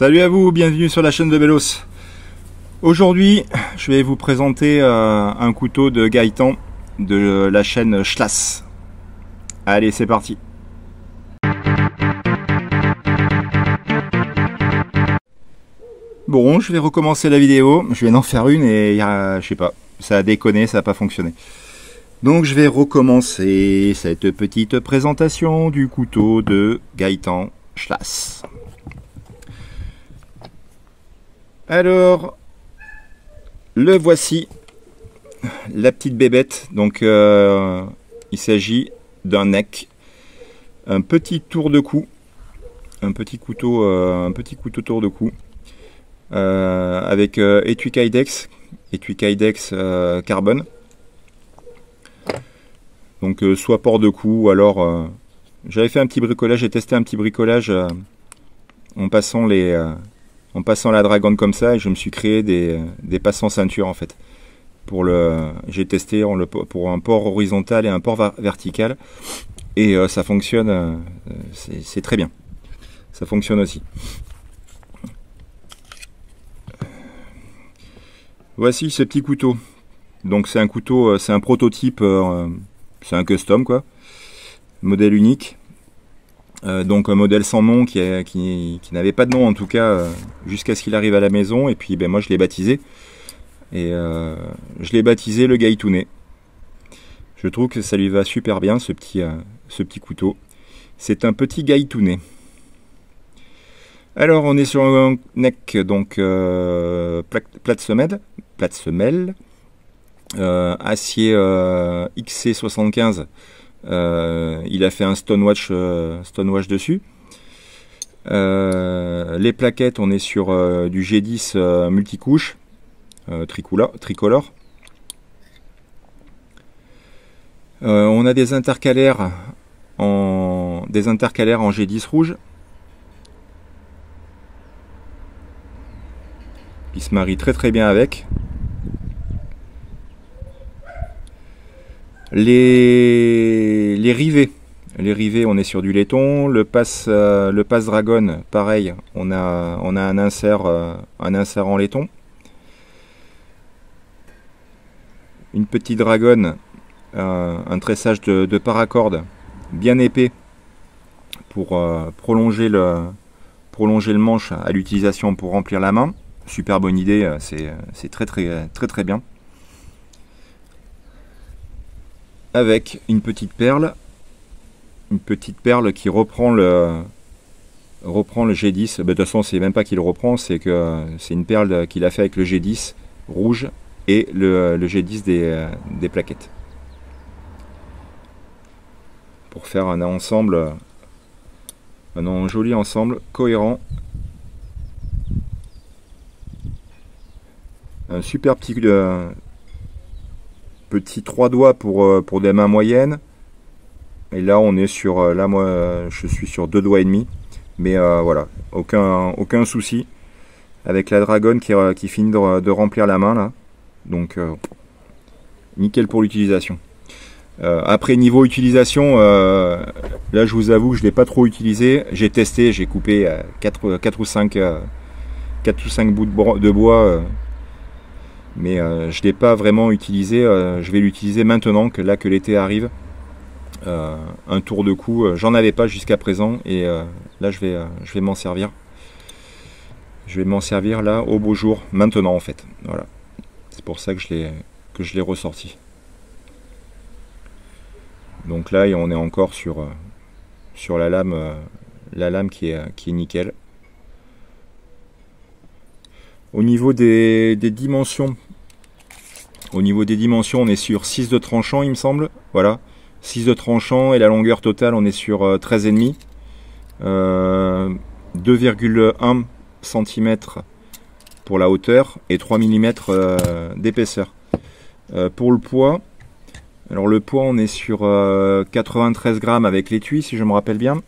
Salut à vous, bienvenue sur la chaîne de Bellos. Aujourd'hui, je vais vous présenter un couteau de Gaëtan de la chaîne Schlass. Allez, c'est parti. Bon, je vais recommencer la vidéo. Je viens d'en faire une et je sais pas, ça a déconné, ça n'a pas fonctionné. Donc je vais recommencer cette petite présentation du couteau de Gaëtan Schlass. Alors, le voici, la petite bébête. Donc, il s'agit d'un neck, un petit tour de cou, un petit couteau tour de cou, avec étui Kydex carbone. Donc, soit port de cou, ou alors, j'avais fait un petit bricolage, j'ai testé un petit bricolage en passant la dragonne comme ça, et je me suis créé des passants ceinture en fait. J'ai testé pour un port horizontal et un port vertical, et ça fonctionne, c'est très bien. Ça fonctionne aussi. Voici ce petit couteau. Donc c'est un couteau, c'est un prototype, c'est un custom quoi, modèle unique. Donc un modèle sans nom qui n'avait pas de nom en tout cas jusqu'à ce qu'il arrive à la maison, et puis ben, moi je l'ai baptisé le Gaïtouné. Je trouve que ça lui va super bien ce petit couteau. C'est un petit Gaïtouné. Alors on est sur un neck donc plate semelle, acier XC75. Il a fait un Stonewatch dessus. Les plaquettes, on est sur du G10 multicouche tricolore. On a des intercalaires en G10 rouge qui se marient très bien avec. Les rivets, on est sur du laiton. Le passe dragon, pareil, on a un insert en laiton. Une petite dragonne, un tressage de paracorde bien épais pour prolonger le manche à l'utilisation pour remplir la main. Super bonne idée, c'est très bien. Avec une petite perle qui reprend le G10. De toute façon, c'est même pas qu'il le reprend, c'est que c'est une perle qu'il a fait avec le G10 rouge et le G10 des plaquettes, pour faire un joli ensemble cohérent. Un super petit 3 doigts pour des mains moyennes, et là on est sur moi je suis sur 2 doigts et demi, mais voilà, aucun souci avec la dragonne qui finit de remplir la main là, donc nickel pour l'utilisation. Après niveau utilisation, là je vous avoue que je l'ai pas trop utilisé. J'ai testé, j'ai coupé 4 ou 5 bouts de bois, mais je ne l'ai pas vraiment utilisé. Je vais l'utiliser maintenant que l'été arrive. Un tour de cou, j'en avais pas jusqu'à présent, et là je vais m'en servir. Je vais m'en servir là au beau jour, maintenant en fait. Voilà, c'est pour ça que je l'ai ressorti. Donc là on est encore sur la lame qui est nickel. Au niveau des dimensions, on est sur 6 de tranchant, il me semble. Voilà, 6 de tranchant, et la longueur totale, on est sur 13,5. 2,1 cm pour la hauteur et 3 mm d'épaisseur. Pour le poids, alors le poids, on est sur 93 grammes avec l'étui, si je me rappelle bien.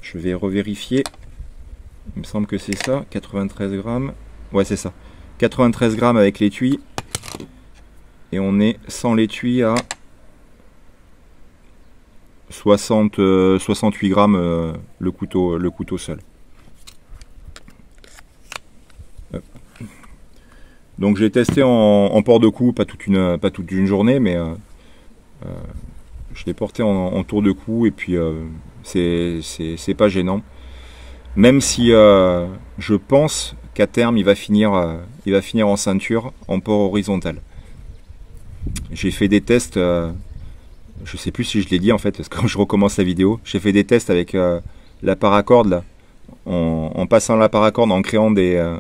Je vais revérifier. Il me semble que c'est ça, 93 grammes. Ouais, c'est ça. 93 grammes avec l'étui. Et on est sans l'étui à 68 grammes le couteau seul. Donc j'ai testé en port de cou, pas toute une journée, mais je l'ai porté en tour de cou et puis c'est pas gênant. Même si je pense qu'à terme il va finir en ceinture, en port horizontal. J'ai fait des tests, je sais plus si je l'ai dit en fait, parce que quand je recommence la vidéo, j'ai fait des tests avec la paracorde là, en passant la paracorde, en créant des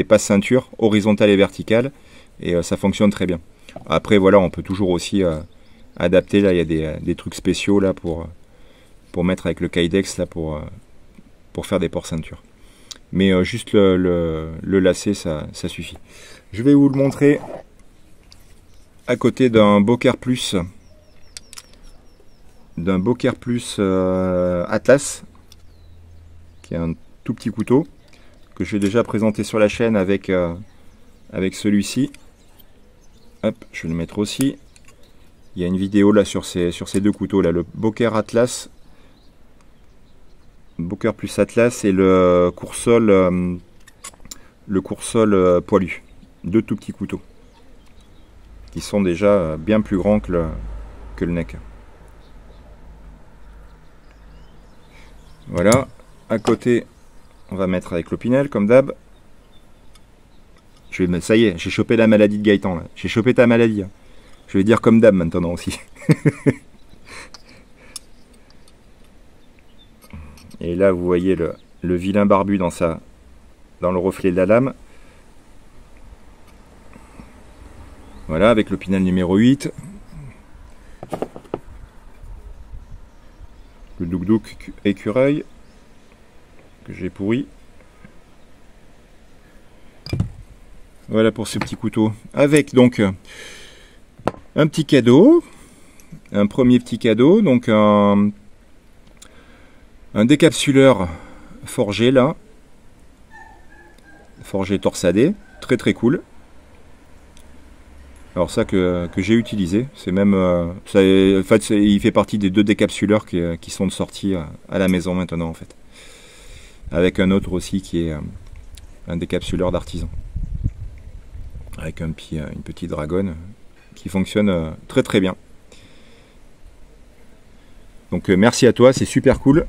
passes ceinture horizontales et verticales, et ça fonctionne très bien. Après voilà, on peut toujours aussi adapter, là il y a des trucs spéciaux là pour mettre avec le Kydex là pour faire des ports ceinture. Mais juste le lacet, ça suffit. Je vais vous le montrer à côté d'un Boker Plus, Atlas, qui est un tout petit couteau que j'ai déjà présenté sur la chaîne avec celui-ci. Hop, je vais le mettre aussi. Il y a une vidéo là sur ces deux couteaux là, le Boker Plus Atlas et le Coursol poilu. Deux tout petits couteaux qui sont déjà bien plus grands que le NEC. Voilà, à côté, on va mettre avec l'Opinel comme d'hab. Ça y est, j'ai chopé la maladie de Gaëtan. J'ai chopé ta maladie. Hein. Je vais dire comme d'hab maintenant aussi. Et là, vous voyez le vilain barbu dans le reflet de la lame. Voilà, avec l'Opinel numéro 8. Le Douk écureuil que j'ai pourri. Voilà pour ce petit couteau. Avec donc un petit cadeau. Un premier petit cadeau. Donc un décapsuleur forgé là. Forgé torsadé. Très très cool. Alors ça que j'ai utilisé, c'est même, en fait, il fait partie des 2 décapsuleurs qui sont de sortie à la maison maintenant en fait. Avec un autre aussi qui est un décapsuleur d'artisan. Avec une petite dragonne qui fonctionne très très bien. Donc merci à toi, c'est super cool.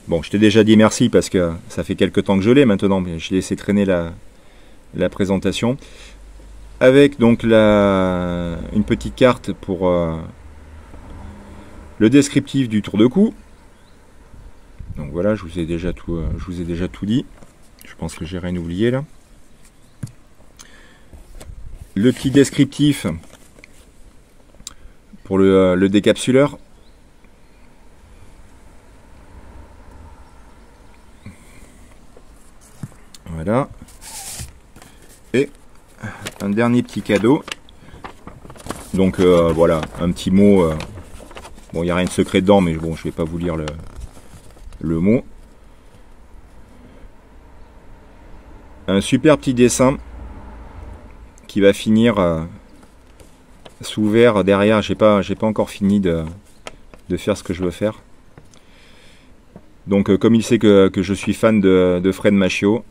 Bon, je t'ai déjà dit merci parce que ça fait quelques temps que je l'ai maintenant, mais je l'ai laissé traîner la présentation, avec donc une petite carte pour le descriptif du tour de cou. Donc voilà, je vous ai déjà tout dit. Je pense que j'ai rien oublié là. Le petit descriptif pour le décapsuleur. Voilà. Et un dernier petit cadeau. Donc voilà, un petit mot. Bon, il n'y a rien de secret dedans, mais bon, je vais pas vous lire le mot. Un super petit dessin qui va finir sous verre derrière. J'ai pas encore fini de faire ce que je veux faire. Donc comme il sait que je suis fan de Fred Machio,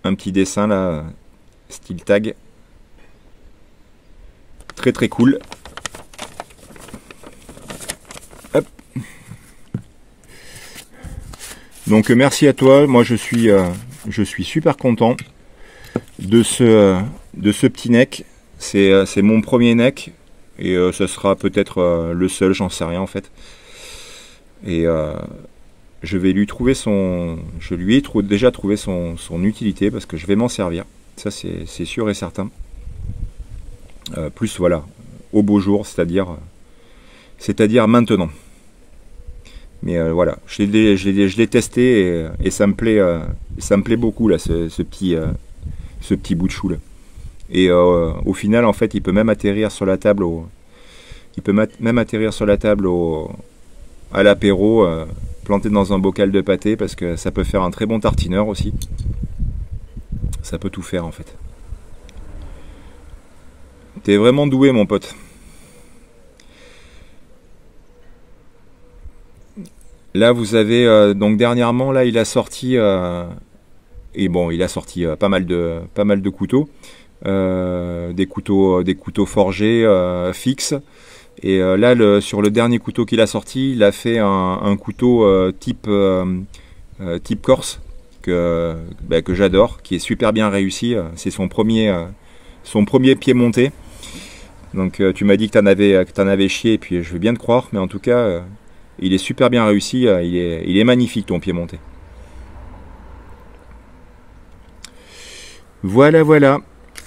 un petit dessin là, style tag. Très très cool. Hop. Donc merci à toi, moi je suis super content de ce petit neck. C'est mon premier neck et ce sera peut-être le seul, j'en sais rien en fait. Et je lui ai déjà trouvé son utilité parce que je vais m'en servir. Ça c'est sûr et certain. Plus voilà, au beau jour, c'est-à-dire maintenant. Mais voilà, je l'ai testé et ça me plaît beaucoup là, ce petit bout de chou là. Et au final, en fait, il peut même atterrir sur la table à l'apéro, planté dans un bocal de pâté, parce que ça peut faire un très bon tartineur aussi. Ça peut tout faire en fait. T'es vraiment doué mon pote. Là vous avez donc dernièrement là il a sorti Et bon, il a sorti pas mal de couteaux, des couteaux forgés fixes. Et là, sur le dernier couteau qu'il a sorti, il a fait un couteau type corse que j'adore, qui est super bien réussi. C'est son premier pied monté. Donc tu m'as dit que t'en avais chié, et puis je veux bien te croire, mais en tout cas, il est super bien réussi. Il est magnifique ton pied monté. Voilà.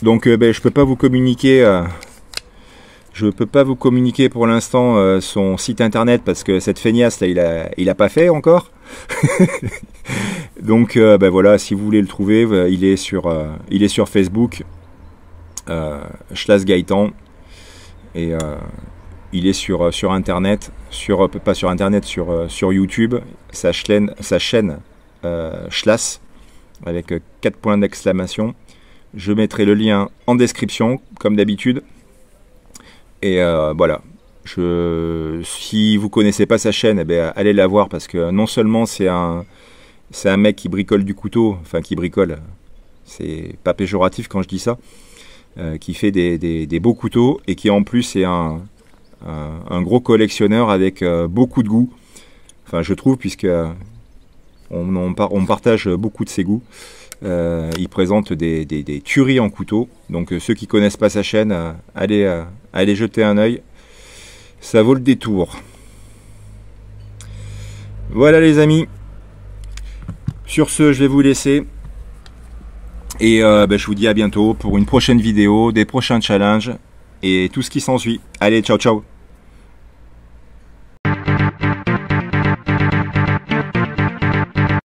Donc je peux pas vous communiquer. Je peux pas vous communiquer pour l'instant son site internet parce que cette feignasse là, il a pas fait encore. Donc voilà, si vous voulez le trouver, il est sur Facebook, Schlass Gaëtan, et il est sur internet, pas sur internet, sur YouTube, sa chaîne Schlass avec 4 points d'exclamation. Je mettrai le lien en description comme d'habitude. Et voilà, si vous connaissez pas sa chaîne, allez la voir, parce que non seulement c'est un mec qui bricole du couteau, enfin qui bricole, c'est pas péjoratif quand je dis ça, qui fait des beaux couteaux, et qui en plus est un gros collectionneur avec beaucoup de goût. Enfin je trouve, puisque on partage beaucoup de ses goûts. Il présente des tueries en couteau. Donc ceux qui connaissent pas sa chaîne, allez jeter un œil, ça vaut le détour. Voilà les amis, sur ce je vais vous laisser, et je vous dis à bientôt pour une prochaine vidéo, des prochains challenges et tout ce qui s'ensuit. Allez, ciao ciao.